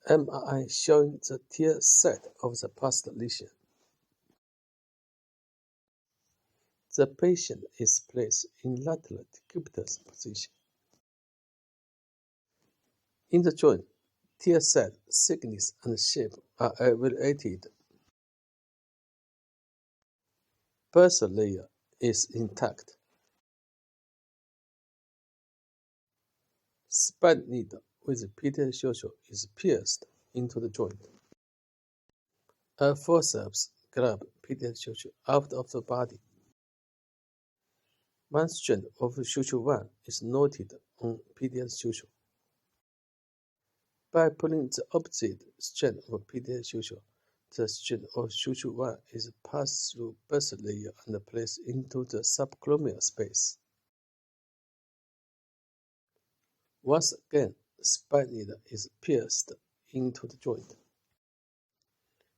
MRI showing the tear set of the past lesion. The patient is placed in lateral decubitous position. In the joint, tear set thickness and shape are evaluated. Bursa layer is intact. Spine needle with PTL suture is pierced into the joint. A forceps grab PTL suture out of the body. One strand of suture 1 is noted on PTL suture. By pulling the opposite strand of PTL suture, the strand of suture 1 is passed through bursa layer and placed into the subclavian space. Once again, the spine needle is pierced into the joint.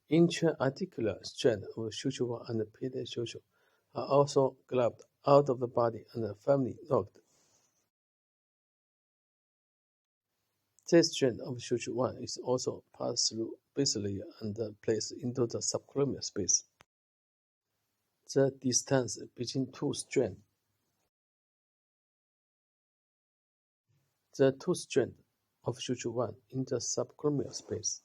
Intra-articular strands of suture 1 and PTL suture are also grabbed out of the body and firmly locked. This strand of suture 1 is also passed through base layer and placed into the subclavian space. The distance between two strands. The two strands of suture 1 in the subclavian space.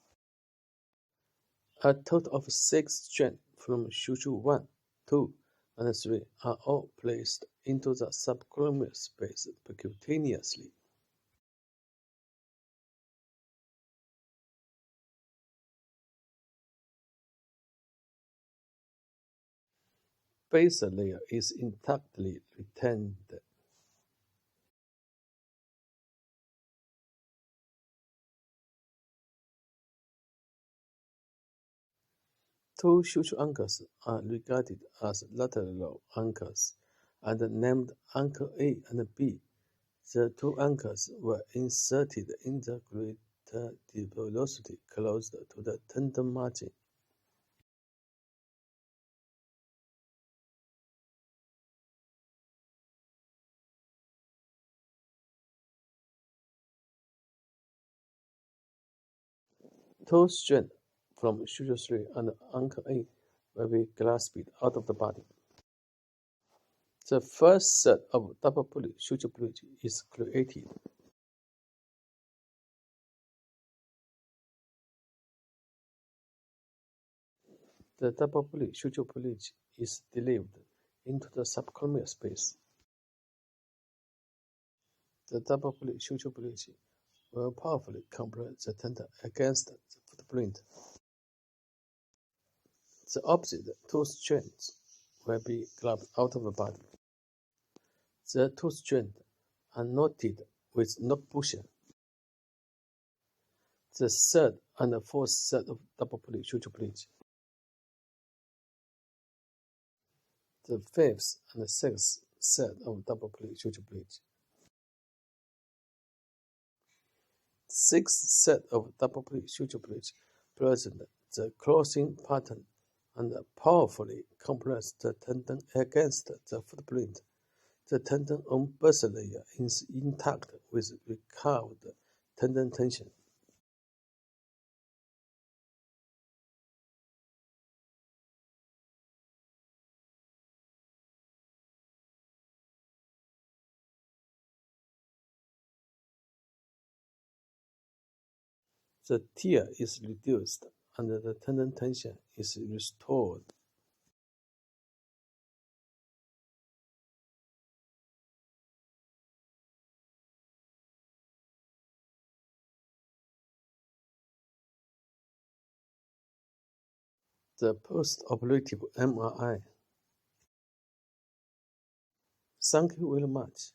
A total of 6 strands from suture 1, 2, and 3 are all placed into the subclavian space percutaneously. Base layer is intactly retained. Two suture anchors are regarded as lateral anchors and named anchor A and B. The two anchors were inserted in the greater deep velocity close to the tendon margin. Two strands from suture 3 and anchor A will be grasped out of the body. The first set of double pulley suture bridge is created. The double pulley suture bridge is delivered into the subclavian space. The double pulley suture bridge will powerfully compress the tendon against the footprint. The opposite two strands will be grabbed out of the body. The two strands are knotted with knot bushing. The third and fourth set of double pulley suture bridge. The fifth and sixth set of double pulley suture bridge. The sixth set of double pulley suture bridge present the crossing pattern and powerfully compress the tendon against the footprint. The tendon on bursa layer is intact with recovered tendon tension. The tear is reduced and the tendon tension is restored. The post-operative MRI. Thank you very much.